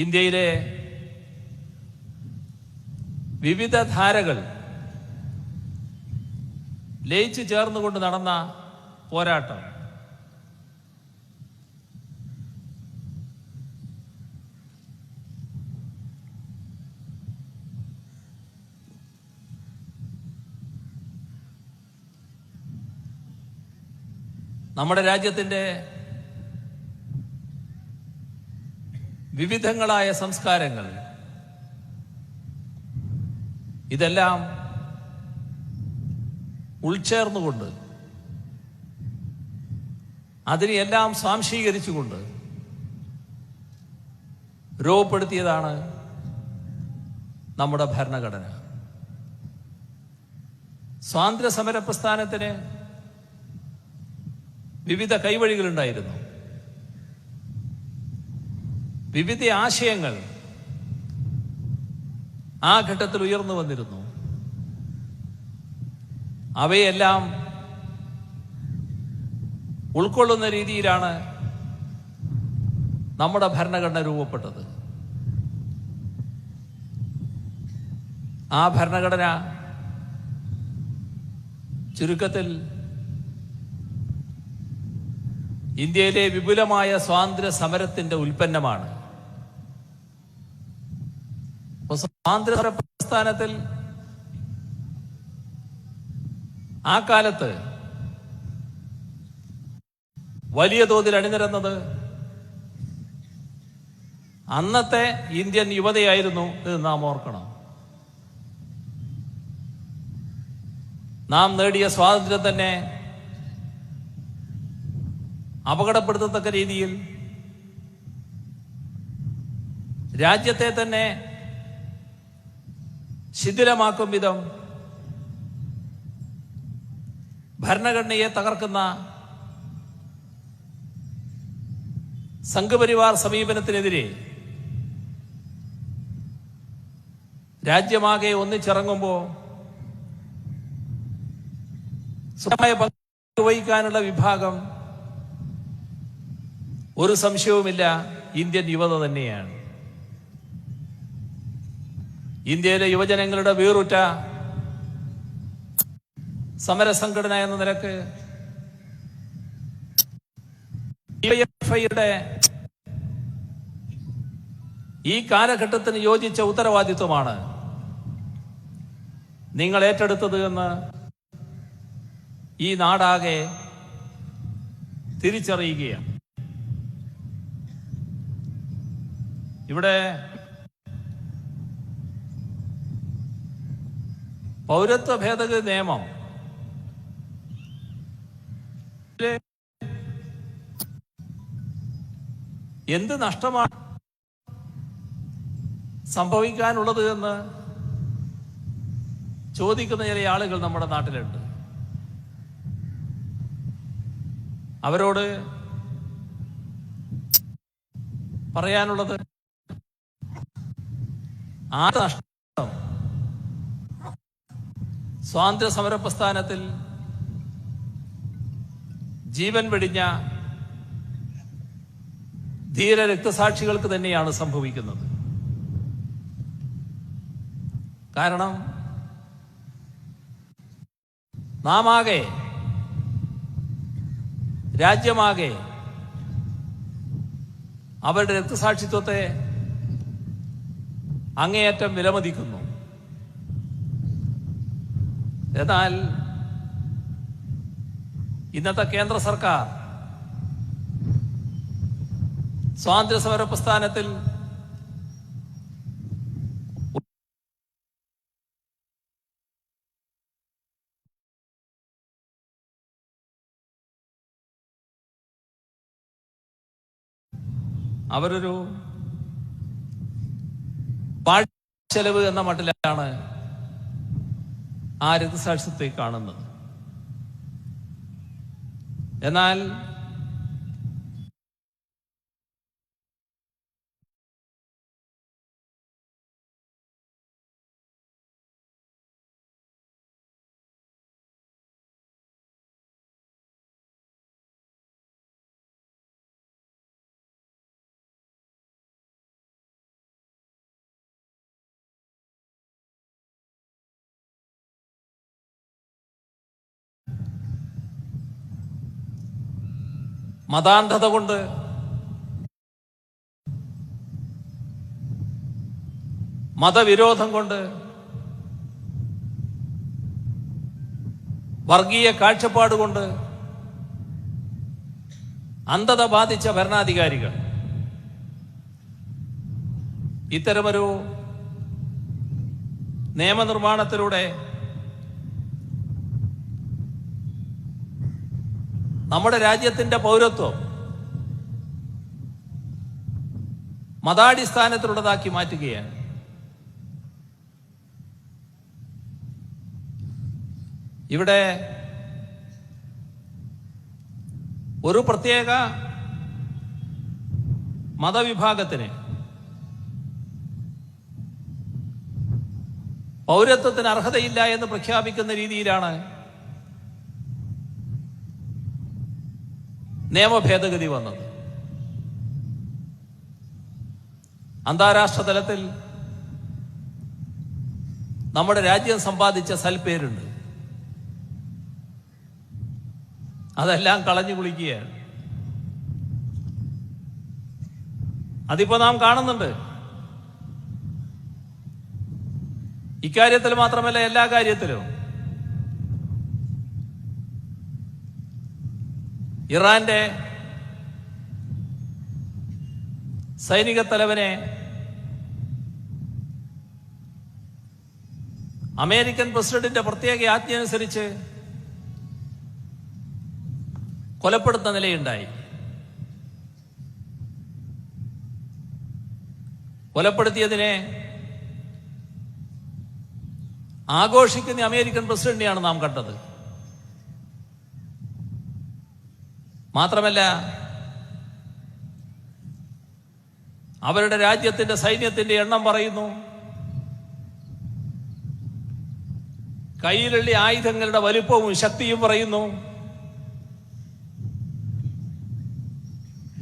ഇന്ത്യയിലെ വിവിധ ധാരകൾ ലയിച്ചു ചേർന്നുകൊണ്ട് നടന്ന പോരാട്ടം നമ്മുടെ രാജ്യത്തിന്റെ വിവിധങ്ങളായ സംസ്കാരങ്ങൾ ഇതെല്ലാം ഉൾച്ചേർന്നുകൊണ്ട് അതിനെയെല്ലാം സ്വാംശീകരിച്ചുകൊണ്ട് രൂപപ്പെടുത്തിയതാണ് നമ്മുടെ ഭരണഘടന. സ്വാതന്ത്ര്യ സമര പ്രസ്ഥാനത്തിന് വിവിധ കൈവഴികളുണ്ടായിരുന്നു. വിവിധ ആശയങ്ങൾ ആ ഘട്ടത്തിൽ ഉയർന്നു വന്നിരുന്നു. അവയെല്ലാം ഉൾക്കൊള്ളുന്ന രീതിയിലാണ് നമ്മുടെ ഭരണഘടന രൂപപ്പെട്ടത്. ആ ഭരണഘടന ചുരുക്കത്തിൽ ഇന്ത്യയിലെ വിപുലമായ സ്വാതന്ത്ര്യ സമരത്തിന്റെ ഉൽപ്പന്നമാണ്. സ്വാതന്ത്ര്യ സമര പ്രസ്ഥാനത്തിൽ ആ കാലത്ത് വലിയ തോതിൽ അണിനിരന്നത് അന്നത്തെ ഇന്ത്യൻ യുവതയായിരുന്നു എന്ന് നാം ഓർക്കണം. നാം നേടിയ സ്വാതന്ത്ര്യം തന്നെ അപകടപ്പെടുത്തത്തക്ക രീതിയിൽ രാജ്യത്തെ തന്നെ ശിഥിലമാക്കും വിധം ഭരണഘടനയെ തകർക്കുന്ന സംഘപരിവാർ സമീപനത്തിനെതിരെ രാജ്യമാകെ ഒന്നിച്ചിറങ്ങുമ്പോൾ സ്വന്തമായ പങ്ക് വഹിക്കാനുള്ള വിഭാഗം ഒരു സംശയവുമില്ല ഇന്ത്യൻ യുവത തന്നെയാണ്. ഇന്ത്യയിലെ യുവജനങ്ങളുടെ വേറുറ്റ സമരസംഘടന എന്ന നിലക്ക് ഡിവൈഎഫ്ഐയുടെ ഈ കാലഘട്ടത്തിന് യോജിച്ച ഉത്തരവാദിത്വമാണ് നിങ്ങൾ ഏറ്റെടുത്തത് എന്ന് ഈ നാടാകെ തിരിച്ചറിയുകയാണ്. ഇവിടെ പൗരത്വ ഭേദഗതി നിയമം എന്ത് നഷ്ടമാണ് സംഭവിക്കാനുള്ളത് എന്ന് ചോദിക്കുന്ന ചില ആളുകൾ നമ്മുടെ നാട്ടിലുണ്ട്. അവരോട് പറയാനുള്ളത് ആ നഷ്ടം സ്വാതന്ത്ര്യ സമര പ്രസ്ഥാനത്തിൽ ജീവൻ വെടിഞ്ഞ ധീര രക്തസാക്ഷികൾക്ക് തന്നെയാണ് സംഭവിക്കുന്നത്. കാരണം നാമാകെ രാജ്യമാകെ അവരുടെ രക്തസാക്ഷിത്വത്തെ അങ്ങേയറ്റം വിലമതിക്കുന്നു. എന്നാൽ ഇന്നത്തെ കേന്ദ്ര സർക്കാർ സ്വാതന്ത്ര്യ സമര പ്രസ്ഥാനത്തിൽ അവരൊരു ചെലവ് എന്ന മട്ടിലാണ് ആ രക്തസാക്ഷിത്വത്തെ കാണുന്നത്. എന്നാൽ മതാന്ധത കൊണ്ട്, മതവിരോധം കൊണ്ട്, വർഗീയ കാഴ്ചപ്പാടുകൊണ്ട് അന്ധത ബാധിച്ച ഭരണാധികാരികൾ ഇത്തരമൊരു നിയമനിർമ്മാണത്തിലൂടെ നമ്മുടെ രാജ്യത്തിന്റെ പൗരത്വം മതാടിസ്ഥാനത്തിലുള്ളതാക്കി മാറ്റുകയാണ്. ഇവിടെ ഒരു പ്രത്യേക മതവിഭാഗത്തിന് പൗരത്വത്തിന് അർഹതയില്ല എന്ന് പ്രഖ്യാപിക്കുന്ന രീതിയിലാണ് നിയമഭേദഗതി വന്നത്. അന്താരാഷ്ട്ര തലത്തിൽ നമ്മുടെ രാജ്യം സമ്പാദിച്ച സൽപ്പേരുണ്ട്, അതെല്ലാം കളഞ്ഞു കുളിക്കുകയാണ്. അതിപ്പോ നാം കാണുന്നുണ്ട്. ഇക്കാര്യത്തിൽ മാത്രമല്ല, എല്ലാ കാര്യത്തിലും. ഇറാന്റെ സൈനിക തലവനെ അമേരിക്കൻ പ്രസിഡന്റിന്റെ പ്രത്യേക ആജ്ഞയനുസരിച്ച് കൊലപ്പെടുത്തുന്ന നിലയുണ്ടായി. കൊലപ്പെടുത്തിയതിനെ ആഘോഷിക്കുന്ന അമേരിക്കൻ പ്രസിഡന്റിനെയാണ് നാം കണ്ടത്. മാത്രമല്ല, അവരുടെ രാജ്യത്തിന്റെ സൈന്യത്തിന്റെ എണ്ണം പറയുന്നു, കയ്യിലുള്ള ആയുധങ്ങളുടെ വലുപ്പവും ശക്തിയും പറയുന്നു.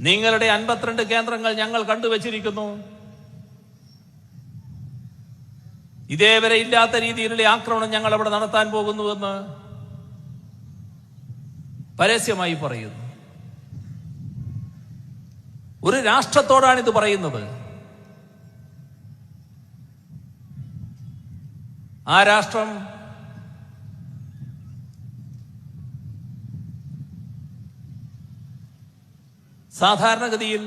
നിങ്ങളുടെ 52 കേന്ദ്രങ്ങൾ ഞങ്ങൾ കണ്ടുവച്ചിരിക്കുന്നു. ഇതേവരെ ഇല്ലാത്ത രീതിയിലുള്ള ആക്രമണം ഞങ്ങൾ അവിടെ നടത്താൻ പോകുന്നുവെന്ന് പരസ്യമായി പറയുന്നു. ഒരു രാഷ്ട്രത്തോടാണ് ഇത് പറയുന്നത്. ആ രാഷ്ട്രം സാധാരണഗതിയിൽ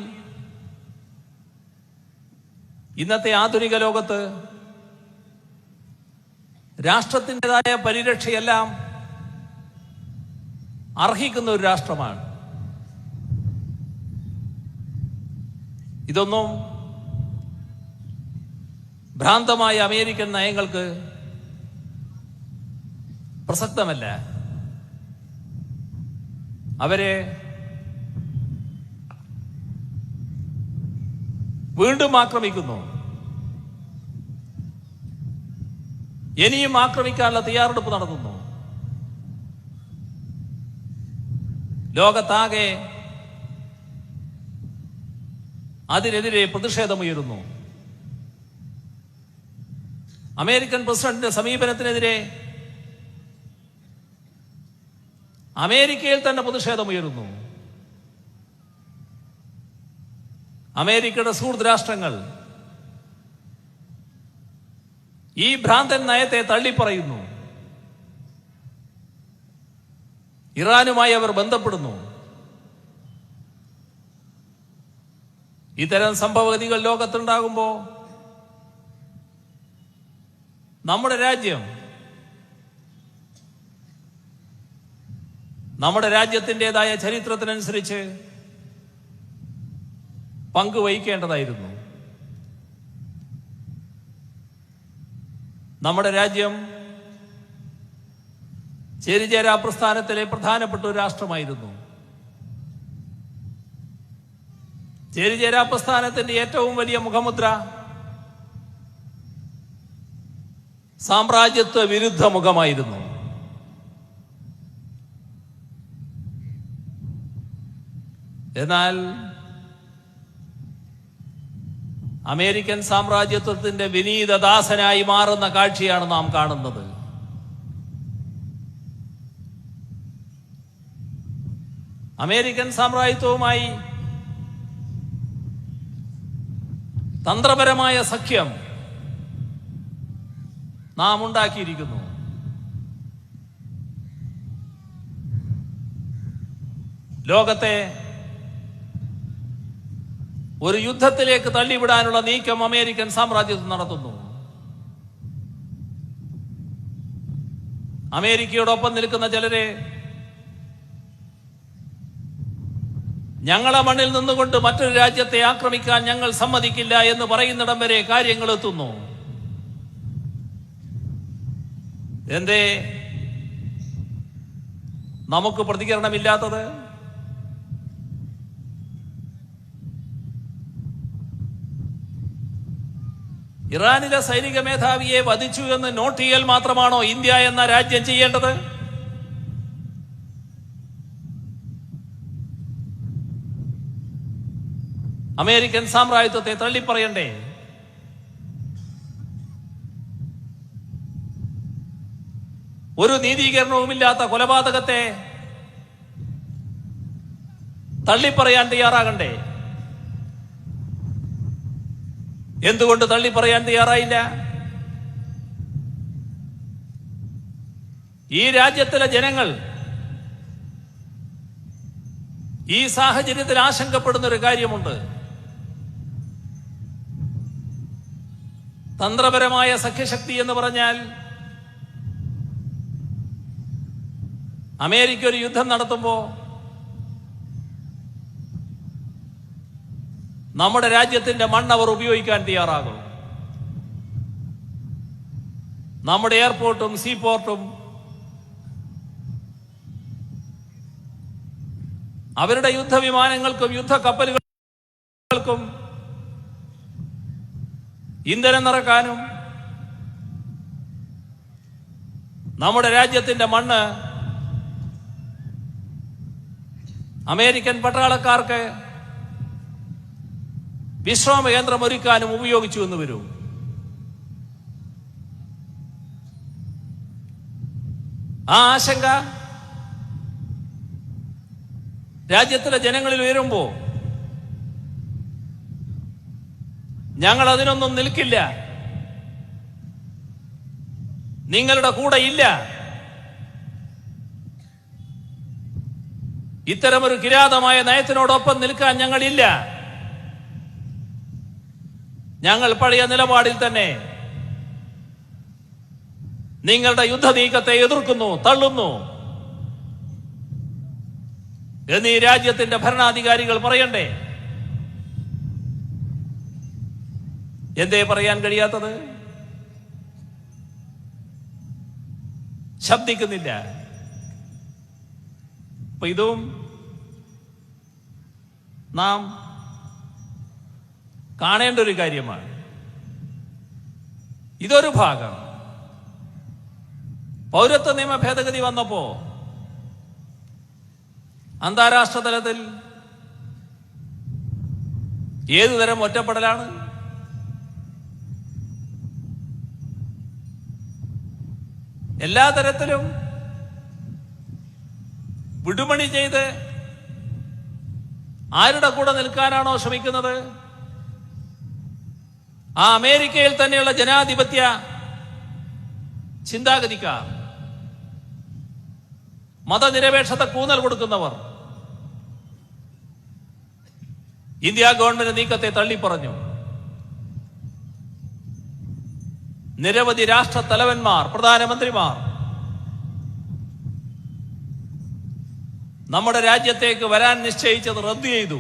ഇന്നത്തെ ആധുനിക ലോകത്ത് രാഷ്ട്രത്തിൻ്റെതായ പരിരക്ഷയെല്ലാം അർഹിക്കുന്ന ഒരു രാഷ്ട്രമാണ്. ഇതൊന്നും ഭ്രാന്തമായ അമേരിക്കൻ നയങ്ങൾക്ക് പ്രസക്തമല്ല. അവരെ വീണ്ടും ആക്രമിക്കുന്നു. ഇനിയും ആക്രമിക്കാനുള്ള തയ്യാറെടുപ്പ് നടത്തുന്നു. ലോകത്താകെ അതിനെതിരെ പ്രതിഷേധമുയരുന്നു. അമേരിക്കൻ പ്രസിഡന്റിന്റെ സമീപനത്തിനെതിരെ അമേരിക്കയിൽ തന്നെ പ്രതിഷേധമുയരുന്നു. അമേരിക്കയുടെ സുഹൃത്ത് രാഷ്ട്രങ്ങൾ ഈ ഭ്രാന്തൻ നയത്തെ തള്ളിപ്പറയുന്നു. ഇറാനുമായി അവർ ബന്ധപ്പെടുന്നു. ഇത്തരം സംഭവഗതികൾ ലോകത്തുണ്ടാകുമ്പോൾ നമ്മുടെ രാജ്യം, നമ്മുടെ രാജ്യത്തിൻ്റെതായ ചരിത്രത്തിനനുസരിച്ച് പങ്കുവഹിക്കേണ്ടതായിരുന്നു. നമ്മുടെ രാജ്യം ചേരിചേരാ പ്രസ്ഥാനത്തിലെ പ്രധാനപ്പെട്ട ഒരു രാഷ്ട്രമായിരുന്നു. ചേരിചേരാ പ്രസ്ഥാനത്തിന്റെ ഏറ്റവും വലിയ മുഖമുദ്ര സാമ്രാജ്യത്വ വിരുദ്ധ മുഖമായിരുന്നു. എന്നാൽ അമേരിക്കൻ സാമ്രാജ്യത്വത്തിന്റെ വിനീതദാസനായി മാറുന്ന കാഴ്ചയാണ് നാം കാണുന്നത്. അമേരിക്കൻ സാമ്രാജ്യത്വവുമായി തന്ത്രപരമായ സഖ്യം നാം ഉണ്ടാക്കിയിരിക്കുന്നു. ലോകത്തെ ഒരു യുദ്ധത്തിലേക്ക് തള്ളിവിടാനുള്ള നീക്കം അമേരിക്കൻ സാമ്രാജ്യത്വം നടത്തുന്നു. അമേരിക്കയോടൊപ്പം നിൽക്കുന്ന ചിലരെ ഞങ്ങളെ മണ്ണിൽ നിന്നുകൊണ്ട് മറ്റൊരു രാജ്യത്തെ ആക്രമിക്കാൻ ഞങ്ങൾ സമ്മതിക്കില്ല എന്ന് പറയുന്നിടം വരെ കാര്യങ്ങൾ എത്തുന്നു. എന്തേ നമുക്ക് പ്രതികരണമില്ലാത്തത്? ഇറാനിലെ സൈനിക മേധാവിയെ വധിച്ചു എന്ന് നോട്ട് ചെയ്യൽ മാത്രമാണോ ഇന്ത്യ എന്ന രാജ്യം ചെയ്യേണ്ടത്? അമേരിക്കൻ സാമ്രാജ്യത്വത്തെ തള്ളിപ്പറയണ്ടേ? ഒരു നീതീകരണവുമില്ലാത്ത കൊലപാതകത്തെ തള്ളിപ്പറയാൻ തയ്യാറാകണ്ടേ? എന്തുകൊണ്ട് തള്ളിപ്പറയാൻ തയ്യാറായില്ല? ഈ രാജ്യത്തിലെ ജനങ്ങൾ ഈ സാഹചര്യത്തിൽ ആശങ്കപ്പെടുന്ന ഒരു കാര്യമുണ്ട്. തന്ത്രപരമായ സഖ്യശക്തി എന്ന് പറഞ്ഞാൽ അമേരിക്ക ഒരു യുദ്ധം നടത്തുമ്പോൾ നമ്മുടെ രാജ്യത്തിന്റെ മണ്ണ് അവർ ഉപയോഗിക്കാൻ തയ്യാറാകും. നമ്മുടെ എയർപോർട്ടും സീപോർട്ടും അവരുടെ യുദ്ധവിമാനങ്ങൾക്കും യുദ്ധക്കപ്പലുകൾക്കും ഇന്ധനം നിറക്കാനും നമ്മുടെ രാജ്യത്തിന്റെ മണ്ണ് അമേരിക്കൻ പട്ടാളക്കാർക്ക് വിശ്രമ കേന്ദ്രം ഒരുക്കാനും ഉപയോഗിച്ചു എന്ന് വരും. ആ ആശങ്ക രാജ്യത്തിലെ ജനങ്ങളിൽ ഉയരുമ്പോ ഞങ്ങൾ അതിനൊന്നും നിൽക്കില്ല, നിങ്ങളുടെ കൂടെ ഇല്ല, ഇത്തരമൊരു കിരാതമായ നയത്തിനോടൊപ്പം നിൽക്കാൻ ഞങ്ങളില്ല, ഞങ്ങൾ പഴയ നിലപാടിൽ തന്നെ നിങ്ങളുടെ യുദ്ധ നീക്കത്തെ എതിർക്കുന്നു, തള്ളുന്നു എന്ന് ഈ രാജ്യത്തിന്റെ ഭരണാധികാരികൾ പറയണ്ടേ? എന്തേ പറയാൻ കഴിയാത്തത്? ശബ്ദിക്കുന്നില്ല. അപ്പൊ ഇതും നാം കാണേണ്ട ഒരു കാര്യമാണ്. ഇതൊരു ഭാഗം. പൗരത്വ നിയമ ഭേദഗതി വന്നപ്പോ അന്താരാഷ്ട്ര തലത്തിൽ ഏതുതരം ഒറ്റപ്പെടലാണ്? എല്ലാ തരത്തിലും വിടുമണി ചെയ്ത് ആരുടെ കൂടെ നിൽക്കാനാണോ ശ്രമിക്കുന്നത്? ആ അമേരിക്കയിൽ തന്നെയുള്ള ജനാധിപത്യ ചിന്താഗതിക്കാർ, മതനിരപേക്ഷത കൂന്നൽ കൊടുക്കുന്നവർ ഇന്ത്യ ഗവൺമെന്റ് നീക്കത്തെ തള്ളിപ്പറഞ്ഞു. നിരവധി രാഷ്ട്ര തലവന്മാർ, പ്രധാനമന്ത്രിമാർ നമ്മുടെ രാജ്യത്തേക്ക് വരാൻ നിശ്ചയിച്ചത് റദ്ദു ചെയ്തു.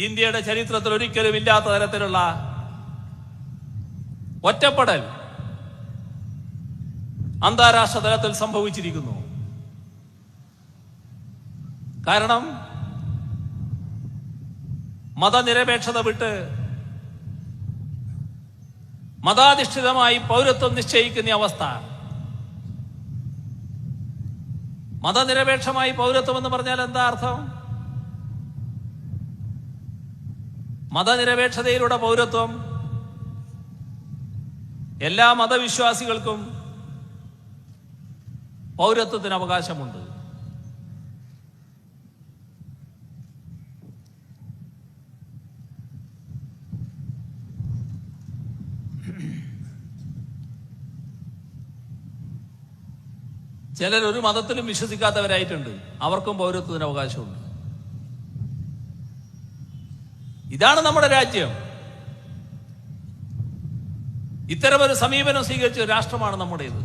ഇന്ത്യയുടെ ചരിത്രത്തിൽ ഒരിക്കലും ഇല്ലാത്ത തരത്തിലുള്ള ഒറ്റപ്പെടൽ അന്താരാഷ്ട്ര തലത്തിൽ സംഭവിച്ചിരിക്കുന്നു. കാരണം മതനിരപേക്ഷത വിട്ട് മതാധിഷ്ഠിതമായി പൗരത്വം നിശ്ചയിക്കുന്ന അവസ്ഥ. മതനിരപേക്ഷമായി പൗരത്വം എന്ന് പറഞ്ഞാൽ എന്താ അർത്ഥം? മതനിരപേക്ഷതയിലൂടെ പൗരത്വം എല്ലാ മതവിശ്വാസികൾക്കും പൗരത്വത്തിന് അവകാശമുണ്ട്. ചിലർ ഒരു മതത്തിലും വിശ്വസിക്കാത്തവരായിട്ടുണ്ട്, അവർക്കും പൗരത്വത്തിന് അവകാശമുണ്ട്. ഇതാണ് നമ്മുടെ രാജ്യം. ഇത്തരമൊരു സമീപനം സ്വീകരിച്ച ഒരു രാഷ്ട്രമാണ് നമ്മുടേത്.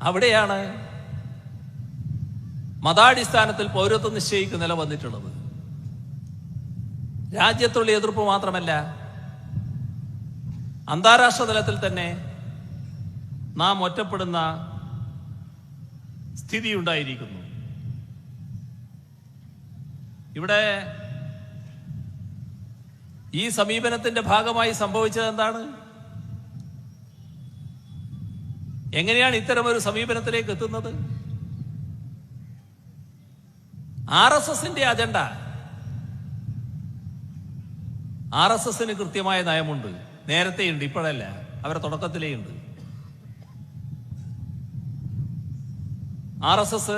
അവിടെയാണ് മതാടിസ്ഥാനത്തിൽ പൗരത്വം നിശ്ചയിക്കുന്ന നില വന്നിട്ടുള്ളത്. രാജ്യത്തുള്ള എതിർപ്പ് മാത്രമല്ല, അന്താരാഷ്ട്ര തലത്തിൽ തന്നെ നാം ഒറ്റപ്പെടുന്ന സ്ഥിതി ഉണ്ടായിരിക്കുന്നു. ഇവിടെ ഈ സമീപനത്തിന്റെ ഭാഗമായി സംഭവിച്ചത് എന്താണ്? എങ്ങനെയാണ് ഇത്തരമൊരു സമീപനത്തിലേക്ക് എത്തുന്നത്? RSSന്റെ അജണ്ട. RSSന് കൃത്യമായ നയമുണ്ട്, നേരത്തെയുണ്ട്, ഇപ്പോഴല്ല, അവരുടെ തുടക്കത്തിലേയുണ്ട്. RSS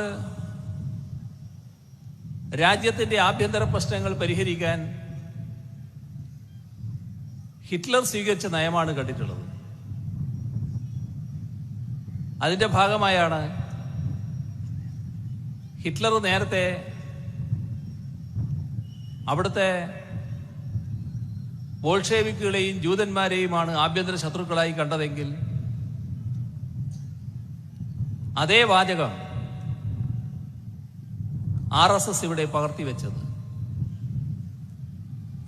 രാജ്യത്തിന്റെ ആഭ്യന്തര പ്രശ്നങ്ങൾ പരിഹരിക്കാൻ ഹിറ്റ്ലർ സ്വീകരിച്ച നയമാണ് കണ്ടിട്ടുള്ളത്. അതിന്റെ ഭാഗമായാണ് ഹിറ്റ്ലർ നേരത്തെ അവിടുത്തെ ബോൾഷെവിക്കുകളെയും ജൂതന്മാരെയുമാണ് ആഭ്യന്തര ശത്രുക്കളായി കണ്ടതെങ്കിൽ അതേ വാചകം RSS ഇവിടെ പകർത്തിവെച്ചത്.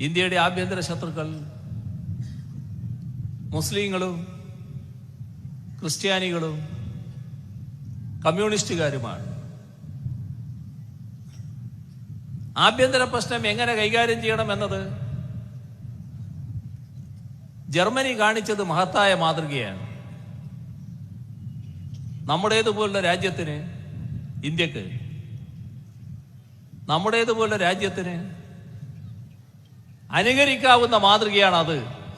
ഇന്ത്യയുടെ ആഭ്യന്തര ശത്രുക്കൾ മുസ്ലിങ്ങളും ക്രിസ്ത്യാനികളും കമ്മ്യൂണിസ്റ്റുകാരുമാണ്. ആഭ്യന്തര പ്രശ്നം എങ്ങനെ കൈകാര്യം ചെയ്യണം എന്നത് ജർമ്മനി കാണിച്ചത് മഹത്തായ മാതൃകയാണ്. നമ്മുടേതുപോലുള്ള രാജ്യത്തിന്, ഇന്ത്യക്ക്, നമ്മുടേതുപോലുള്ള രാജ്യത്തിന് അനുകരിക്കാവുന്ന മാതൃകയാണ് അത്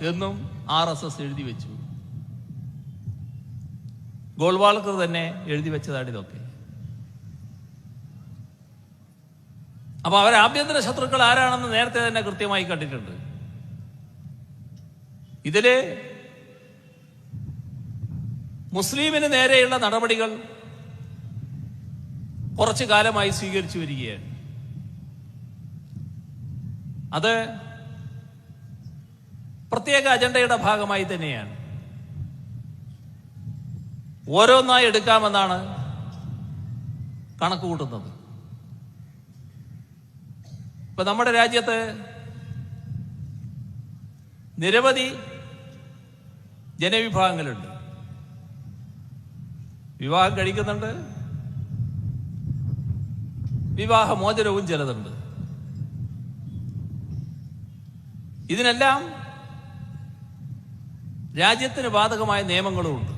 എന്നും RSS എഴുതി വെച്ചു. ഗോൾവാൾക്കർ തന്നെ എഴുതി വെച്ചതാണ് ഇതൊക്കെ. അപ്പൊ അവർ ആഭ്യന്തര ശത്രുക്കൾ ആരാണെന്ന് നേരത്തെ തന്നെ കൃത്യമായി കണ്ടിട്ടുണ്ട്. ഇതില് മുസ്ലിമിന് നേരെയുള്ള നടപടികൾ കുറച്ചു കാലമായി സ്വീകരിച്ചു വരികയാണ്. അത് പ്രത്യേക അജണ്ടയുടെ ഭാഗമായി തന്നെയാണ്. ഓരോന്നായി എടുക്കാമെന്നാണ് കണക്ക് കൂട്ടുന്നത്. ഇപ്പൊ നമ്മുടെ രാജ്യത്ത് നിരവധി ജനവിഭാഗങ്ങളുണ്ട്. വിവാഹം കഴിക്കുന്നുണ്ട്, വിവാഹമോചനവും ചിലതുണ്ട്. ഇതിനെല്ലാം രാജ്യത്തിന് ബാധകമായ നിയമങ്ങളുമുണ്ട്.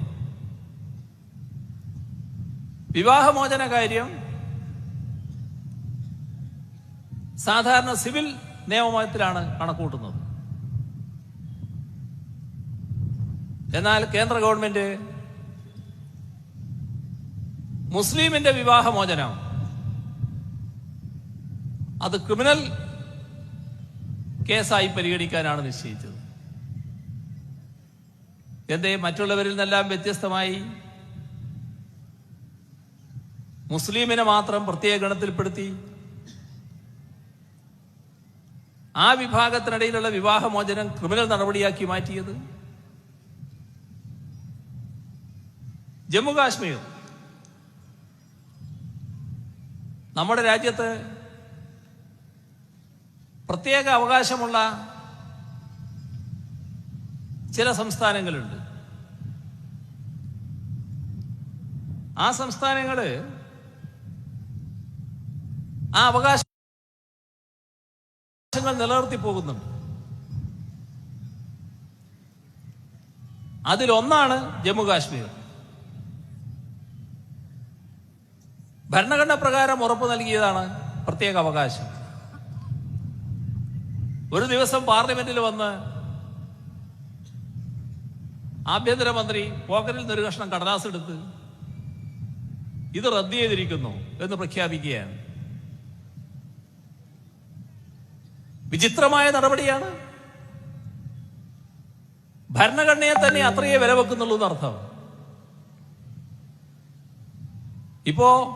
വിവാഹമോചന കാര്യം സാധാരണ സിവിൽ നിയമത്തിലാണ് കണക്കൂട്ടുന്നത്. എന്നാൽ കേന്ദ്ര ഗവൺമെന്റ് മുസ്ലിമിന്റെ വിവാഹമോചനം അത് ക്രിമിനൽ കേസായി പരിഗണിക്കാനാണ് നിശ്ചയിച്ചത്. എന്തേ മറ്റുള്ളവരിൽ നിന്നെല്ലാം വ്യത്യസ്തമായി മുസ്ലിമിനെ മാത്രം പ്രത്യേക ഗണത്തിൽപ്പെടുത്തി ആ വിഭാഗത്തിനിടയിലുള്ള വിവാഹമോചനം ക്രിമിനൽ നടപടിയാക്കി മാറ്റിയത്? ജമ്മു കാശ്മീർ നമ്മുടെ രാജ്യത്ത് പ്രത്യേക അവകാശമുള്ള ചില സംസ്ഥാനങ്ങളുണ്ട്. ആ സംസ്ഥാനങ്ങള് ആ അവകാശങ്ങൾ നിലനിർത്തി പോകുന്നുണ്ട്. അതിലൊന്നാണ് ജമ്മു കാശ്മീർ. ഭരണഘടന പ്രകാരം ഉറപ്പു നൽകിയതാണ് പ്രത്യേക അവകാശം. ഒരു ദിവസം പാർലമെന്റിൽ വന്ന് ആഭ്യന്തരമന്ത്രി പോക്കറ്റിൽ നിന്നൊരു കഷ്ണം കടലാസ് എടുത്ത് ഇത് റദ്ദ് ചെയ്തിരിക്കുന്നു എന്ന് പ്രഖ്യാപിക്കുകയാണ്. വിചിത്രമായ നടപടിയാണ്. ഭരണഘടനയെ തന്നെ അത്രയേ വില വെക്കുന്നുള്ളൂ എന്നർത്ഥം. ഇപ്പോ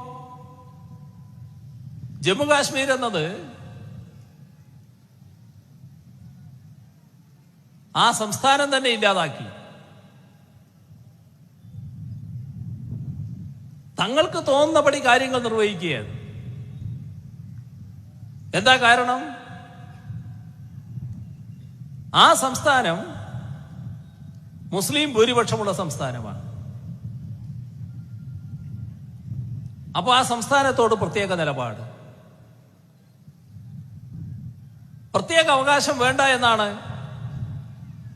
ജമ്മു കാശ്മീർ എന്നത് ആ സംസ്ഥാനം തന്നെ ഇല്ലാതാക്കി. തങ്ങൾക്ക് തോന്നുന്നപടി കാര്യങ്ങൾ നിർവഹിക്കുകയാണ്. എന്താ കാരണം? ആ സംസ്ഥാനം മുസ്ലിം ഭൂരിപക്ഷമുള്ള സംസ്ഥാനമാണ്. അപ്പോൾ ആ സംസ്ഥാനത്തോട് പ്രത്യേക നിലപാട്, പ്രത്യേക അവകാശം വേണ്ട എന്നാണ്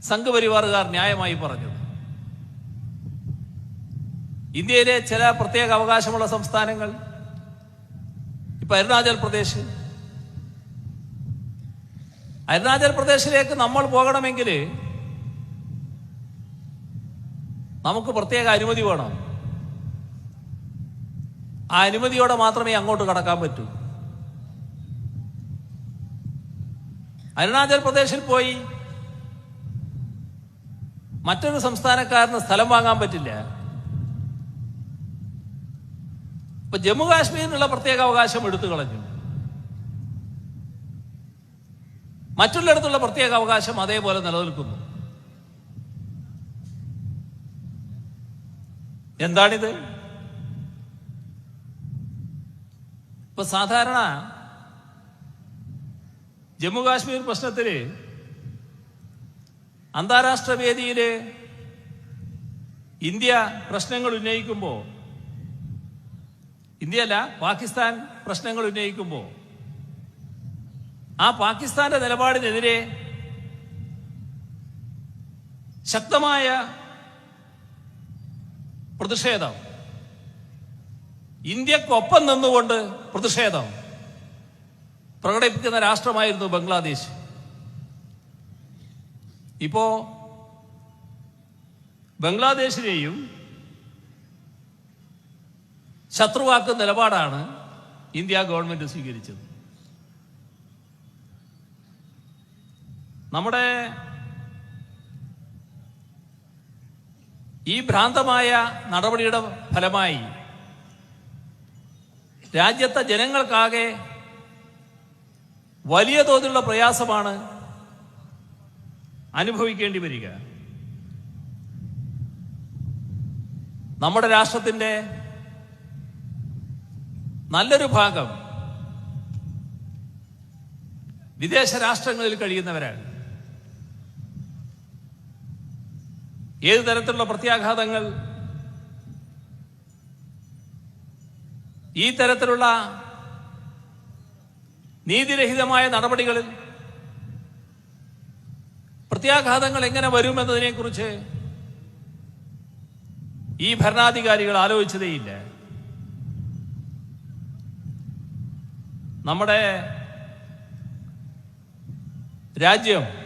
സംഘപരിവാറുകാർ ന്യായമായി പറഞ്ഞത്. ഇന്ത്യയിലെ ചില പ്രത്യേക അവകാശമുള്ള സംസ്ഥാനങ്ങൾ, ഇപ്പൊ അരുണാചൽ പ്രദേശിലേക്ക് നമ്മൾ പോകണമെങ്കിൽ നമുക്ക് പ്രത്യേക അനുമതി വേണം. ആ അനുമതിയോടെ മാത്രമേ അങ്ങോട്ട് കടക്കാൻ പറ്റൂ. അരുണാചൽ പ്രദേശിൽ പോയി മറ്റൊരു സംസ്ഥാനക്കാരന് സ്ഥലം വാങ്ങാൻ പറ്റില്ല. ഇപ്പൊ ജമ്മു കാശ്മീരിനുള്ള പ്രത്യേക അവകാശം എടുത്തു കളഞ്ഞു. മറ്റുള്ളിടത്തുള്ള പ്രത്യേക അവകാശം അതേപോലെ നിലനിൽക്കുന്നു. എന്താണിത്? ഇപ്പൊ സാധാരണ ജമ്മു കാശ്മീർ പ്രശ്നത്തില് അന്താരാഷ്ട്ര വേദിയില് ഇന്ത്യ പ്രശ്നങ്ങൾ ഉന്നയിക്കുമ്പോ, ഇന്ത്യയല്ല പാകിസ്ഥാൻ പ്രശ്നങ്ങൾ ഉന്നയിക്കുമ്പോ ആ പാകിസ്ഥാന്റെ നിലപാടിനെതിരെ ശക്തമായ പ്രതിഷേധം, ഇന്ത്യക്കൊപ്പം നിന്നുകൊണ്ട് പ്രതിഷേധം പ്രകടിപ്പിക്കുന്ന രാഷ്ട്രമായിരുന്നു ബംഗ്ലാദേശ്. ഇപ്പോ ബംഗ്ലാദേശിനെയും ശത്രുവാക്കുന്ന നിലപാടാണ് ഇന്ത്യ ഗവൺമെന്റ് സ്വീകരിച്ചത്. നമ്മുടെ ഈ ഭ്രാന്തമായ നടപടിയുടെ ഫലമായി രാജ്യത്തെ ജനങ്ങൾക്കാകെ വലിയ തോതിലുള്ള പ്രയാസമാണ് അനുഭവിക്കേണ്ടി വരിക. നമ്മുടെ രാഷ്ട്രത്തിന്റെ നല്ലൊരു ഭാഗം വിദേശ രാഷ്ട്രങ്ങളിൽ കഴിയുന്നവരാണ്. ഏതു തരത്തിലുള്ള പ്രത്യാഘാതങ്ങൾ ഈ തരത്തിലുള്ള നീതിരഹിതമായ നടപടികളിൽ പ്രത്യാഘാതങ്ങൾ എങ്ങനെ വരുമെന്നതിനെക്കുറിച്ച് ഈ ഭരണാധികാരികൾ ആലോചിച്ചതേയില്ല. നമ്മുടെ രാജ്യം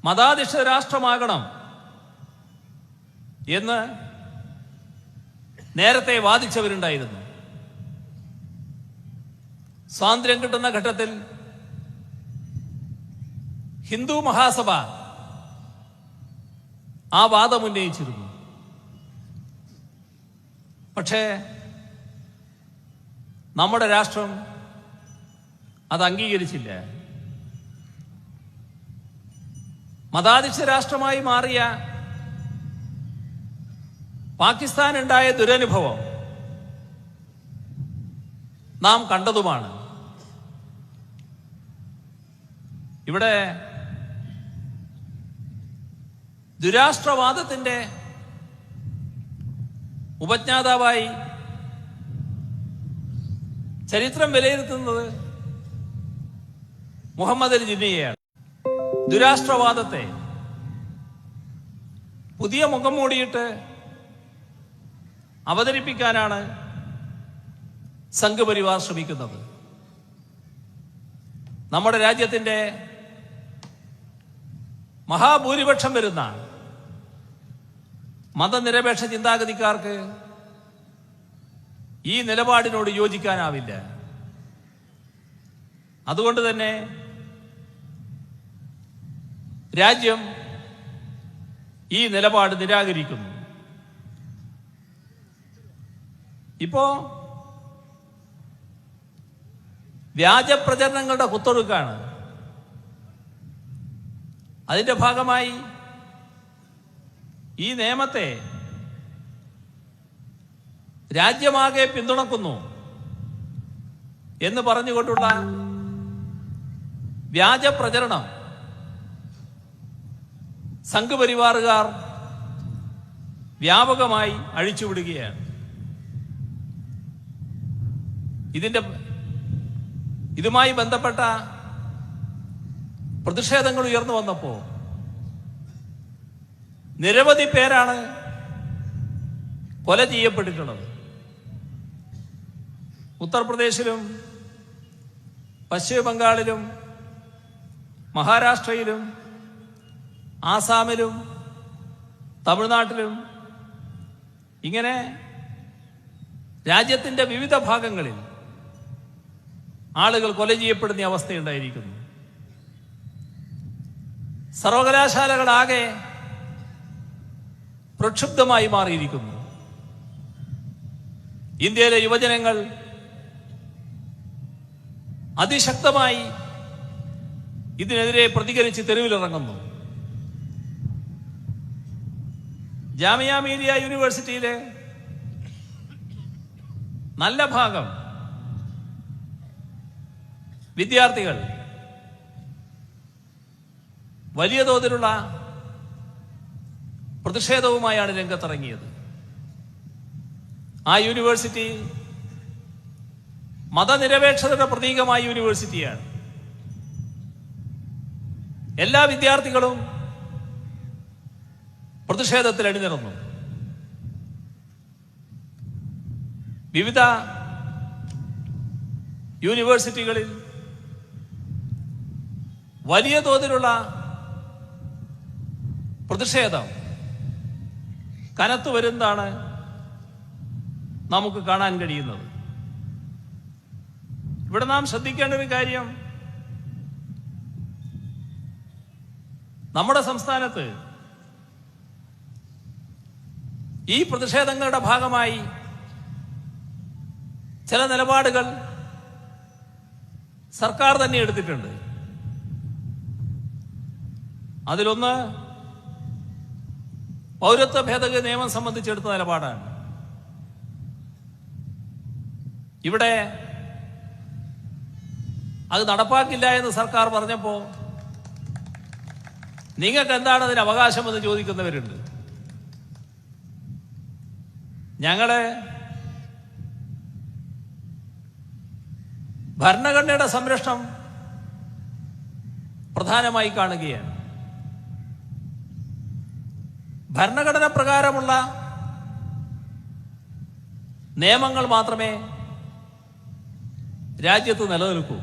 മതാധിഷ്ഠിത രാഷ്ട്രമാകണം എന്ന് നേരത്തെ വാദിച്ചവരുണ്ടായിരുന്നു. സ്വാതന്ത്ര്യം കിട്ടുന്ന ഘട്ടത്തിൽ ഹിന്ദു മഹാസഭ ആ വാദം ഉന്നയിച്ചിരുന്നു. പക്ഷേ നമ്മുടെ രാഷ്ട്രം അത് അംഗീകരിച്ചില്ല. മതാധിഷ്ഠിത രാഷ്ട്രമായി മാറിയ പാകിസ്ഥാനുണ്ടായ ദുരനുഭവം നാം കണ്ടതുമാണ്. ഇവിടെ ദുരാഷ്ട്രവാദത്തിന്റെ ഉപജ്ഞാതാവായി ചരിത്രം വിലയിരുത്തുന്നത് മുഹമ്മദ് അലി ജിന്നയെയാണ്. ദുരാഷ്ട്രവാദത്തെ പുതിയ മുഖം മൂടിയിട്ട് അവതരിപ്പിക്കാനാണ് സംഘപരിവാർ ശ്രമിക്കുന്നത്. നമ്മുടെ രാജ്യത്തിന്റെ മഹാഭൂരിപക്ഷം വരുന്ന മതനിരപേക്ഷ ചിന്താഗതിക്കാർക്ക് ഈ നിലപാടിനോട് യോജിക്കാനാവില്ല. അതുകൊണ്ട് തന്നെ രാജ്യം ഈ നിലപാട് നിരാകരിക്കുന്നു. ഇപ്പോ വ്യാജ പ്രചരണങ്ങളുടെ കുത്തൊഴുക്കാണ്. അതിന്റെ ഭാഗമായി ഈ നിയമത്തെ രാജ്യമാകെ പിന്തുണക്കുന്നു എന്ന് പറഞ്ഞുകൊണ്ടുള്ള വ്യാജ പ്രചരണം സംഘപരിവാറുകാർ വ്യാപകമായി അഴിച്ചുവിടുകയാണ്. ഇതുമായി ബന്ധപ്പെട്ട പ്രതിഷേധങ്ങൾ ഉയർന്നു വന്നപ്പോൾ നിരവധി പേരാണ് കൊല ചെയ്യപ്പെട്ടിട്ടുള്ളത്. ഉത്തർപ്രദേശിലും പശ്ചിമ ബംഗാളിലും മഹാരാഷ്ട്രയിലും ആസാമിലും തമിഴ്നാട്ടിലും ഇങ്ങനെ രാജ്യത്തിന്റെ വിവിധ ഭാഗങ്ങളിൽ ആളുകൾ കൊല ചെയ്യപ്പെടുന്ന അവസ്ഥയുണ്ടായിരിക്കുന്നു. സർവകലാശാലകളാകെ പ്രക്ഷുബ്ധമായി മാറിയിരിക്കുന്നു. ഇന്ത്യയിലെ യുവജനങ്ങൾ അതിശക്തമായി ഇതിനെതിരെ പ്രതികരിച്ച് തെരുവിലിറങ്ങുന്നു. ജാമിയ മിലിയ യൂണിവേഴ്സിറ്റിയിലെ നല്ല ഭാഗം വിദ്യാർത്ഥികൾ വലിയ തോതിലുള്ള പ്രതിഷേധവുമായാണ് രംഗത്തിറങ്ങിയത്. ആ യൂണിവേഴ്സിറ്റി മതനിരപേക്ഷതയുടെ പ്രതീകമായ യൂണിവേഴ്സിറ്റിയാണ്. എല്ലാ വിദ്യാർത്ഥികളും പ്രതിഷേധത്തിൽ അണിനിരന്നു. വിവിധ യൂണിവേഴ്സിറ്റികളിൽ വലിയ തോതിലുള്ള പ്രതിഷേധം കനത്തു വരുന്നതാണ് നമുക്ക് കാണാൻ കഴിയുന്നത്. ഇവിടെ നാം ശ്രദ്ധിക്കേണ്ട ഒരു കാര്യം, നമ്മുടെ സംസ്ഥാനത്ത് ഈ പ്രതിഷേധങ്ങളുടെ ഭാഗമായി ചില നിലപാടുകൾ സർക്കാർ തന്നെ എടുത്തിട്ടുണ്ട്. അതിലൊന്ന് പൗരത്വ ഭേദഗതി നിയമം സംബന്ധിച്ചെടുത്ത നിലപാടാണ്. ഇവിടെ അത് നടപ്പാക്കില്ല എന്ന് സർക്കാർ പറഞ്ഞപ്പോ നിങ്ങൾക്ക് എന്താണ് അതിന് അവകാശമെന്ന് ചോദിക്കുന്നവരുണ്ട്. ഞങ്ങള് ഭരണഘടനയുടെ സംരക്ഷണം പ്രധാനമായി കാണുകയാണ്. ഭരണഘടന പ്രകാരമുള്ള നിയമങ്ങൾ മാത്രമേ രാജ്യത്ത് നിലനിൽക്കൂ.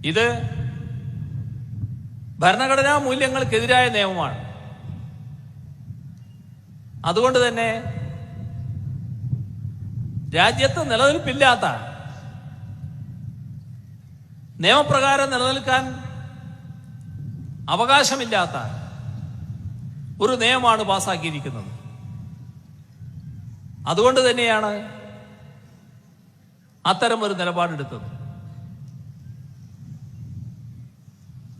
ഇത് ഭരണഘടനാ മൂല്യങ്ങൾക്കെതിരായ നിയമമാണ്. അതുകൊണ്ട് തന്നെ രാജ്യത്ത് നിലനിൽപ്പില്ലാത്ത, നിയമപ്രകാരം നിലനിൽക്കാൻ അവകാശമില്ലാത്ത ഒരു നിയമമാണ് പാസാക്കിയിരിക്കുന്നത്. അതുകൊണ്ട് തന്നെയാണ് അത്തരം ഒരു നിലപാടെടുത്തത്.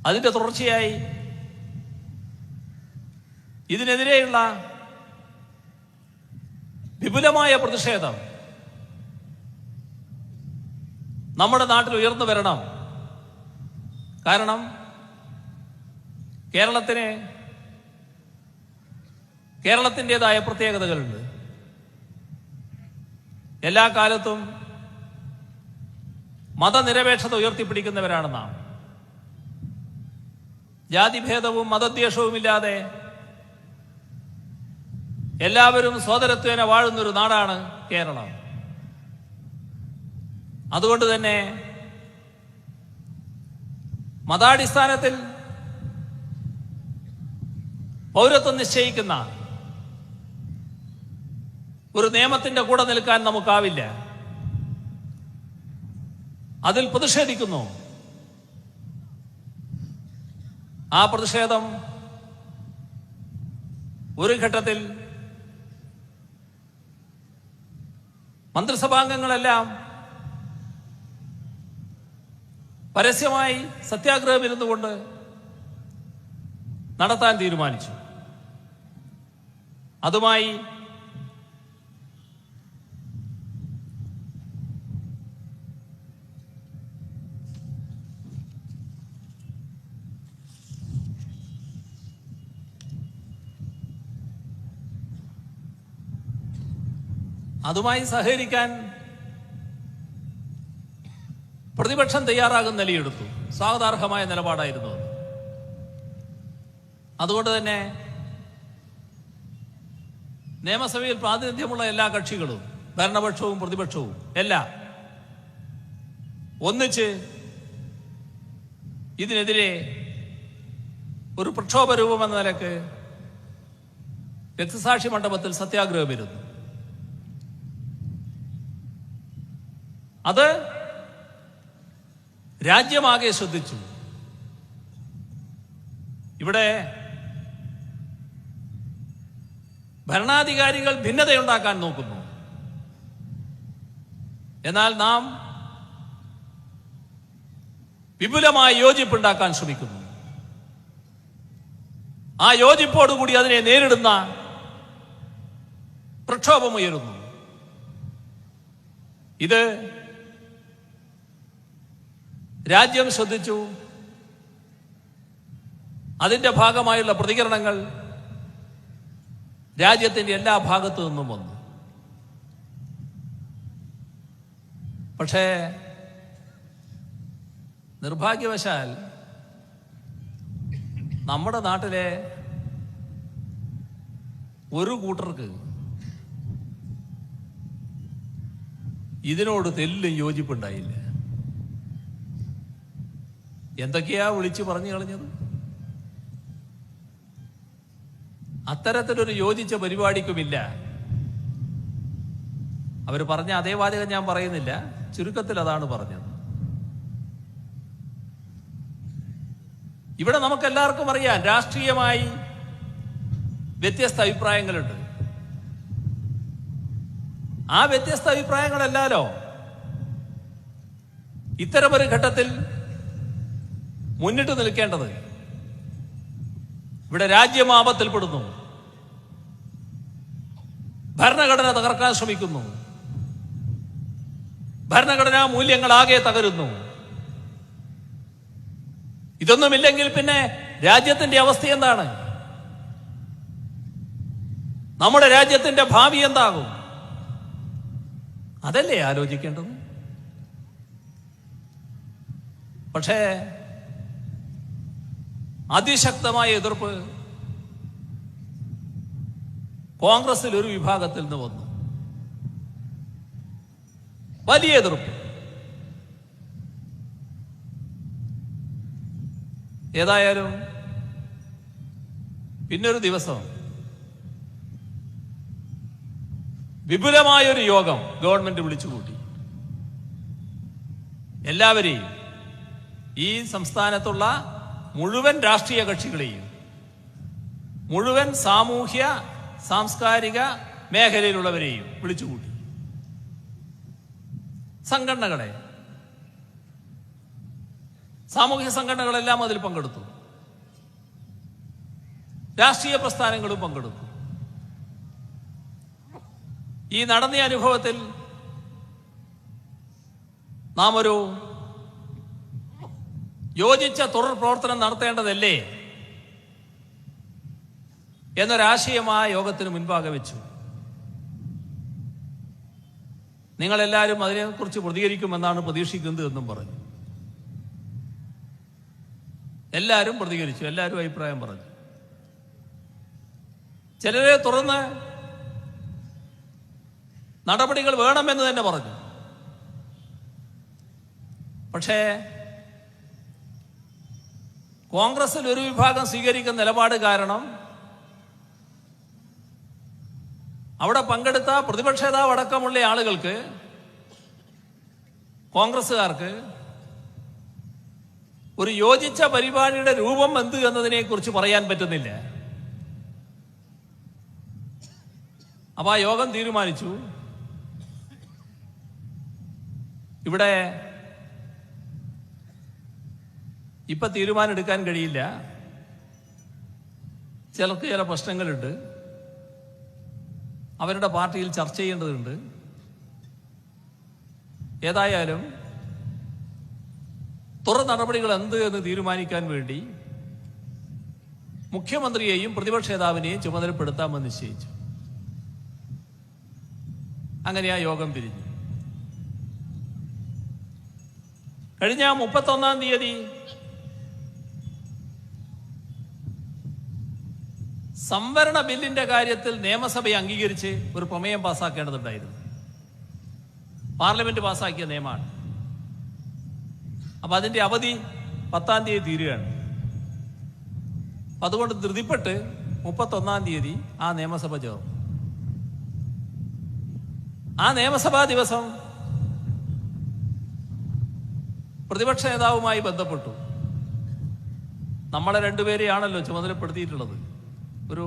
അതിന്റെ തുടർച്ചയായി ഇതിനെതിരെയുള്ള വിപുലമായ പ്രതിഷേധം നമ്മുടെ നാട്ടിൽ ഉയർന്നു വരണം. കാരണം കേരളത്തിൻ്റെതായ പ്രത്യേകതകളുണ്ട്. എല്ലാ കാലത്തും മതനിരപേക്ഷത ഉയർത്തിപ്പിടിക്കുന്നവരാണ് നാം. ജാതിഭേദവും മതദ്വേഷവുമില്ലാതെ എല്ലാവരും സോദരത്വേന വാഴുന്നൊരു നാടാണ് കേരളം. അതുകൊണ്ട് തന്നെ മതാടിസ്ഥാനത്തിൽ പൗരത്വം നിശ്ചയിക്കുന്ന ഒരു നിയമത്തിന്റെ കൂടെ നിൽക്കാൻ നമുക്കാവില്ല. അതിൽ പ്രതിഷേധിക്കുന്നു. ആ പ്രതിഷേധം ഒരു ഘട്ടത്തിൽ മന്ത്രിസഭാംഗങ്ങളെല്ലാം പരസ്യമായി സത്യാഗ്രഹം ഇരുന്നുകൊണ്ട് നടത്താൻ തീരുമാനിച്ചു. അതുമായി സഹകരിക്കാൻ പ്രതിപക്ഷം തയ്യാറാകുന്ന നിലയെടുത്തു. സ്വാഗതാർഹമായ നിലപാടായിരുന്നു. അതുകൊണ്ട് തന്നെ നിയമസഭയിൽ പ്രാതിനിധ്യമുള്ള എല്ലാ കക്ഷികളും, ഭരണപക്ഷവും പ്രതിപക്ഷവും എല്ലാം ഒന്നിച്ച് ഇതിനെതിരെ ഒരു പ്രക്ഷോഭ രൂപം എന്ന നിലക്ക് രക്തസാക്ഷി മണ്ഡപത്തിൽ സത്യാഗ്രഹമിരുന്നു. അത് രാജ്യമാകെ ശ്രദ്ധിച്ചു. ഇവിടെ ഭരണാധികാരികൾ ഭിന്നതയുണ്ടാക്കാൻ നോക്കുന്നു. എന്നാൽ നാം വിപുലമായ യോജിപ്പുണ്ടാക്കാൻ ശ്രമിക്കുന്നു. ആ യോജിപ്പോടുകൂടി അതിനെ നേരിടുന്ന പ്രക്ഷോഭമുയരുന്നു. ഇത് രാജ്യം ശ്രദ്ധിച്ചു. അതിന്റെ ഭാഗമായുള്ള പ്രതികരണങ്ങൾ രാജ്യത്തിന്റെ എല്ലാ ഭാഗത്തു നിന്നും വന്നു. പക്ഷേ നിർഭാഗ്യവശാൽ നമ്മുടെ നാട്ടിലെ ഒരു കൂട്ടർക്ക് ഇതിനോട് തെല്ലും യോജിപ്പുണ്ടായില്ല. എന്തൊക്കെയാ വിളിച്ചു പറഞ്ഞു കളഞ്ഞത്? അത്തരത്തിലൊരു യോജിച്ച പരിപാടിക്കുമില്ല. അവർ പറഞ്ഞ അതേ വാചകം ഞാൻ പറയുന്നില്ല, ചുരുക്കത്തിൽ അതാണ് പറഞ്ഞത്. ഇവിടെ നമുക്കെല്ലാവർക്കും അറിയാം, രാഷ്ട്രീയമായി വ്യത്യസ്ത അഭിപ്രായങ്ങളുണ്ട്. ആ വ്യത്യസ്ത അഭിപ്രായങ്ങളല്ലാലോ ഇത്തരമൊരു ഘട്ടത്തിൽ മുന്നിട്ട് നിൽക്കേണ്ടത്. ഇവിടെ രാജ്യം ആപത്തിൽപ്പെടുന്നു, ഭരണഘടന തകർക്കാൻ ശ്രമിക്കുന്നു, ഭരണഘടനാ മൂല്യങ്ങളാകെ തകരുന്നു. ഇതൊന്നുമില്ലെങ്കിൽ പിന്നെ രാജ്യത്തിന്റെ അവസ്ഥ എന്താണ്? നമ്മുടെ രാജ്യത്തിന്റെ ഭാവി എന്താകും? അതല്ലേ ആലോചിക്കേണ്ടത്. പക്ഷേ അതിശക്തമായ എതിർപ്പ് കോൺഗ്രസിൽ ഒരു വിഭാഗത്തിൽ നിന്ന് വന്നു. വലിയ എതിർപ്പ്. ഏതായാലും പിന്നൊരു ദിവസം വിപുലമായൊരു യോഗം ഗവൺമെന്റ് വിളിച്ചുകൂട്ടി. എല്ലാവരെയും, ഈ സംസ്ഥാനത്തുള്ള മുഴുവൻ രാഷ്ട്രീയ കക്ഷികളെയും, മുഴുവൻ സാമൂഹ്യ സാംസ്കാരിക മേഖലയിലുള്ളവരെയും വിളിച്ചുകൂട്ടി. സംഘടനകളെ, സാമൂഹ്യ സംഘടനകളെല്ലാം അതിൽ പങ്കെടുത്തു. രാഷ്ട്രീയ പ്രസ്ഥാനങ്ങളും പങ്കെടുത്തു. ഈ നടന്ന അനുഭവത്തിൽ നാം ഒരു യോജിച്ച തുടർ പ്രവർത്തനം നടത്തേണ്ടതല്ലേ എന്നൊരാശയം ആ യോഗത്തിന് മുൻപാകെ വെച്ചു. നിങ്ങളെല്ലാവരും അതിനെക്കുറിച്ച് പ്രതികരിക്കുമെന്നാണ് പ്രതീക്ഷിക്കുന്നത് എന്നും പറഞ്ഞു. എല്ലാവരും പ്രതികരിച്ചു, എല്ലാവരും അഭിപ്രായം പറഞ്ഞു. ചിലരെ തുടർന്ന് നടപടികൾ വേണമെന്ന് തന്നെ പറഞ്ഞു. പക്ഷേ കോൺഗ്രസിൽ ഒരു വിഭാഗം സ്വീകരിക്കുന്ന നിലപാട് കാരണം അവിടെ പങ്കെടുത്ത പ്രതിപക്ഷ നേതാവ് അടക്കമുള്ള ആളുകൾക്ക്, കോൺഗ്രസുകാർക്ക് ഒരു യോജിച്ച പരിപാടിയുടെ രൂപം എന്ത് എന്നതിനെ കുറിച്ച് പറയാൻ പറ്റുന്നില്ല. അപ്പൊ ആ യോഗം തീരുമാനിച്ചു, ഇവിടെ ഇപ്പൊ തീരുമാനം എടുക്കാൻ കഴിയില്ല, ചിലർക്ക് ചില പ്രശ്നങ്ങളുണ്ട്, അവരുടെ പാർട്ടിയിൽ ചർച്ച ചെയ്യേണ്ടതുണ്ട്. ഏതായാലും തുടർ നടപടികൾ എന്ത് എന്ന് തീരുമാനിക്കാൻ വേണ്ടി മുഖ്യമന്ത്രിയെയും പ്രതിപക്ഷ നേതാവിനെയും ചുമതലപ്പെടുത്താമെന്ന് നിശ്ചയിച്ചു. അങ്ങനെ ആ യോഗം പിരിഞ്ഞു. കഴിഞ്ഞ 31-ാം തീയതി സംവരണ ബില്ലിന്റെ കാര്യത്തിൽ നിയമസഭയെ അംഗീകരിച്ച് ഒരു പ്രമേയം പാസ്സാക്കേണ്ടതുണ്ടായിരുന്നു. പാർലമെന്റ് പാസ്സാക്കിയ നിയമമാണ്. അപ്പൊ അതിന്റെ അവധി 10-ാം തീയതി തീരുകയാണ്. അതുകൊണ്ട് ധൃതിപ്പെട്ട് 31-ാം തീയതി ആ നിയമസഭ ചേർന്നു. ആ നിയമസഭാ ദിവസം പ്രതിപക്ഷ നേതാവുമായി ബന്ധപ്പെട്ടു. നമ്മളെ രണ്ടുപേരെയാണല്ലോ ചുമതലപ്പെടുത്തിയിട്ടുള്ളത്. ഒരു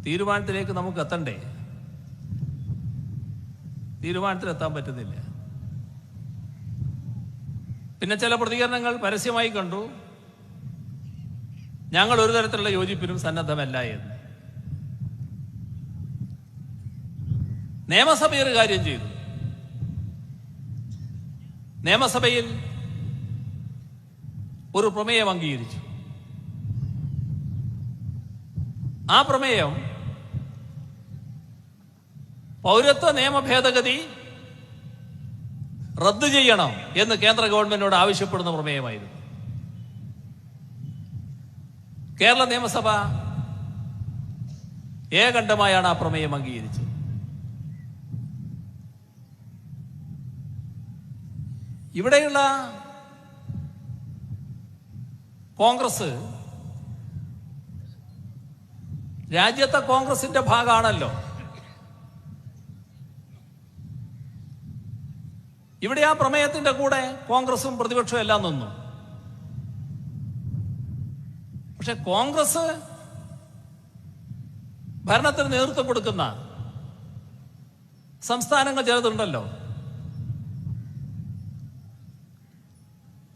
തീരുമാനത്തിലേക്ക് നമുക്ക് എത്തണ്ടേ? തീരുമാനത്തിലെത്താൻ പറ്റുന്നില്ല. പിന്നെ ചില പ്രതികരണങ്ങൾ പരസ്യമായി കണ്ടു, ഞങ്ങൾ ഒരു തരത്തിലുള്ള യോജിപ്പിനും സന്നദ്ധമല്ല എന്ന്. നിയമസഭ ഒരു കാര്യം ചെയ്തു. നിയമസഭയിൽ ഒരു പ്രമേയം അംഗീകരിച്ചു. ആ പ്രമേയം പൗരത്വ നിയമ ഭേദഗതി റദ്ദു ചെയ്യണം എന്ന് കേന്ദ്ര ഗവൺമെന്റിനോട് ആവശ്യപ്പെടുന്ന പ്രമേയമായിരുന്നു. കേരള നിയമസഭ ഏകണ്ഠമായാണ് ആ പ്രമേയം അംഗീകരിച്ചത്. ഇവിടെയുള്ള കോൺഗ്രസ് രാജ്യത്തെ കോൺഗ്രസിന്റെ ഭാഗമാണല്ലോ. ഇവിടെ ആ പ്രമേയത്തിന്റെ കൂടെ കോൺഗ്രസും പ്രതിപക്ഷവും എല്ലാം നിന്നു. പക്ഷെ കോൺഗ്രസ് ഭരണത്തിന് നേതൃത്വം കൊടുക്കുന്ന സംസ്ഥാനങ്ങൾ ചിലതുണ്ടല്ലോ.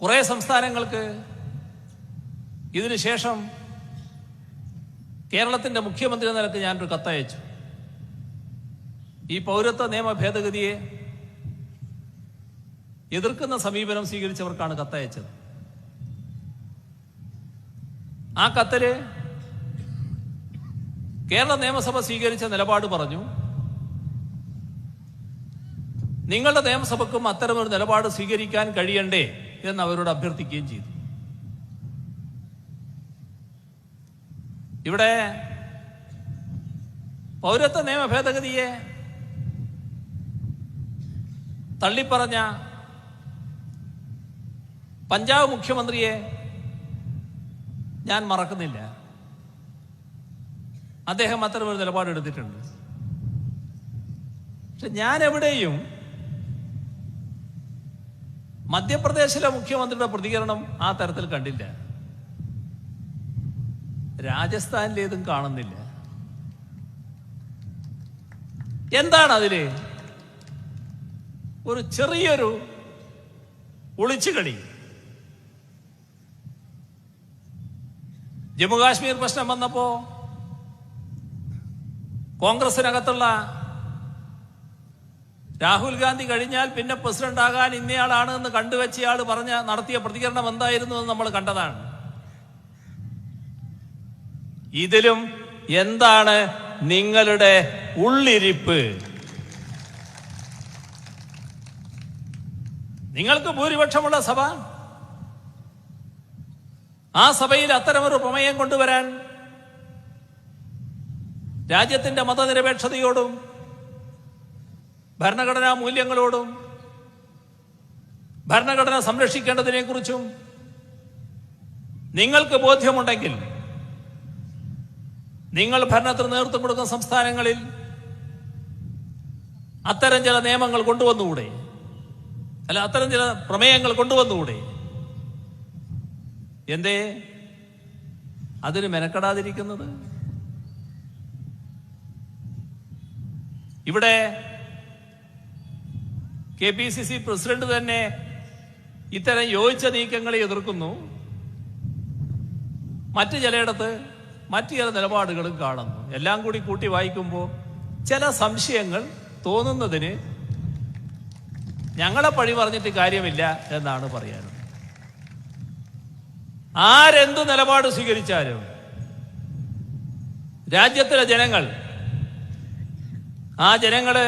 കുറെ സംസ്ഥാനങ്ങൾക്ക് ഇതിനുശേഷം കേരളത്തിന്റെ മുഖ്യമന്ത്രി എന്ന നിലയ്ക്ക് ഞാനൊരു കത്തയച്ചു. ഈ പൗരത്വ നിയമ ഭേദഗതിയെ എതിർക്കുന്ന സമീപനം സ്വീകരിച്ചവർക്കാണ് കത്തയച്ചത്. ആ കത്തില് കേരള നിയമസഭ സ്വീകരിച്ച നിലപാട് പറഞ്ഞു, നിങ്ങളുടെ നിയമസഭയ്ക്കും അത്തരമൊരു നിലപാട് സ്വീകരിക്കാൻ കഴിയണ്ടേ എന്ന് അവരോട് അഭ്യർത്ഥിക്കുകയും ചെയ്തു. ഇവിടെ പൗരത്വ നിയമ ഭേദഗതിയെ തള്ളിപ്പറഞ്ഞ പഞ്ചാബ് മുഖ്യമന്ത്രിയെ ഞാൻ മറക്കുന്നില്ല. അദ്ദേഹം അത്തരമൊരു നിലപാടെടുത്തിട്ടുണ്ട്. പക്ഷെ ഞാൻ എവിടെയും മധ്യപ്രദേശിലെ മുഖ്യമന്ത്രിയുടെ പ്രതികരണം ആ തരത്തിൽ കണ്ടില്ല. രാജസ്ഥാനിലേതും കാണുന്നില്ല. എന്താണ് അതില് ഒരു ചെറിയൊരു ഒളിച്ചുകളി? ജമ്മുകാശ്മീർ പ്രശ്നം വന്നപ്പോ കോൺഗ്രസിനകത്തുള്ള രാഹുൽ ഗാന്ധി കഴിഞ്ഞാൽ പിന്നെ പ്രസിഡന്റ് ആകാൻ ഇന്നയാളാണ് എന്ന് കണ്ടുവച്ചയാൾ നടത്തിയ പ്രതികരണം എന്തായിരുന്നു എന്ന് നമ്മൾ കണ്ടതാണ്. ഇതിലും എന്താണ് നിങ്ങളുടെ ഉള്ളിരിപ്പ്? നിങ്ങൾക്ക് ഭൂരിപക്ഷമുള്ള സഭ, ആ സഭയിൽ അത്തരമൊരു പ്രമേയം കൊണ്ടുവരാൻ രാജ്യത്തിന്റെ മതനിരപേക്ഷതയോടും ഭരണഘടനാ മൂല്യങ്ങളോടും ഭരണഘടന സംരക്ഷിക്കേണ്ടതിനെ കുറിച്ചും നിങ്ങൾക്ക് ബോധ്യമുണ്ടെങ്കിൽ നിങ്ങൾ ഭരണത്തിന് നേതൃത്വം കൊടുക്കുന്ന സംസ്ഥാനങ്ങളിൽ അത്തരം ചില നിയമങ്ങൾ കൊണ്ടുവന്നുകൂടെ? അല്ല, അത്തരം ചില പ്രമേയങ്ങൾ കൊണ്ടുവന്നുകൂടെ? എന്തേ അതിന് മെനക്കെടാതിരിക്കുന്നത്? ഇവിടെ KPCC പ്രസിഡന്റ് തന്നെ ഇത്തരം യോജിച്ച നീക്കങ്ങളെ എതിർക്കുന്നു. മറ്റു ചിലയിടത്ത് മറ്റു ചില നിലപാടുകളും കാണുന്നു. എല്ലാം കൂടി കൂട്ടി വായിക്കുമ്പോൾ ചില സംശയങ്ങൾ തോന്നുന്നതിന് ഞങ്ങളെ പഴി പറഞ്ഞിട്ട് കാര്യമില്ല എന്നാണ് പറയാനുള്ളത്. ആരെന്ത് നിലപാട് സ്വീകരിച്ചാലും രാജ്യത്തിലെ ജനങ്ങൾ, ആ ജനങ്ങള്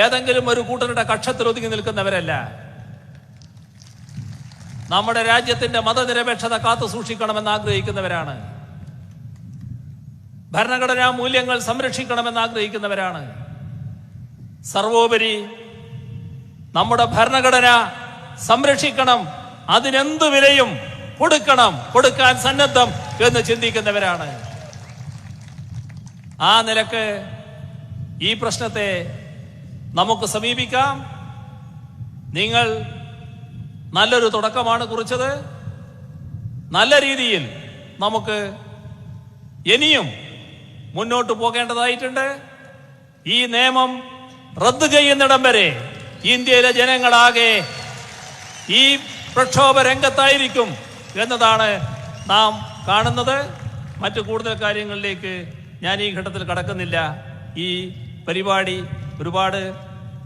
ഏതെങ്കിലും ഒരു കൂട്ടരുടെ കക്ഷത്തിൽ ഒതുങ്ങി നിൽക്കുന്നവരല്ല. നമ്മുടെ രാജ്യത്തിന്റെ മതനിരപേക്ഷത കാത്തു സൂക്ഷിക്കണമെന്ന് ആഗ്രഹിക്കുന്നവരാണ്. ഭരണഘടനാ മൂല്യങ്ങൾ സംരക്ഷിക്കണമെന്ന് ആഗ്രഹിക്കുന്നവരാണ്. സർവോപരി നമ്മുടെ ഭരണഘടന സംരക്ഷിക്കണം, അതിനെന്തു വിലയും കൊടുക്കാൻ സന്നദ്ധം എന്ന് ചിന്തിക്കുന്നവരാണ്. ആ നിലക്ക് ഈ പ്രശ്നത്തെ നമുക്ക് സമീപിക്കാം. നിങ്ങൾ നല്ലൊരു തുടക്കമാണ് കുറിച്ചത്. നല്ല രീതിയിൽ നമുക്ക് ഇനിയും മുന്നോട്ട് പോകേണ്ടതായിട്ടുണ്ട്. ഈ നിയമം റദ്ദ് ചെയ്യുന്നിടം വരെ ഇന്ത്യയിലെ ജനങ്ങളാകെ ഈ പ്രക്ഷോഭ രംഗത്തായിരിക്കും എന്നതാണ് നാം കാണുന്നത്. മറ്റു കൂടുതൽ കാര്യങ്ങളിലേക്ക് ഞാൻ ഈ ഘട്ടത്തിൽ കടക്കുന്നില്ല. ഈ പരിപാടി ഒരുപാട്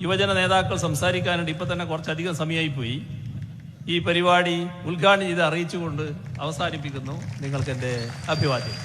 യുവജന നേതാക്കൾ സംസാരിക്കാനുണ്ട്. ഇപ്പൊ തന്നെ കുറച്ചധികം സമയമായി പോയി. ഈ പരിപാടി ഉദ്ഘാടനം ചെയ്ത് അറിയിച്ചുകൊണ്ട് അവസാനിപ്പിക്കുന്നു. നിങ്ങൾക്ക് എൻ്റെ അഭിവാദ്യം.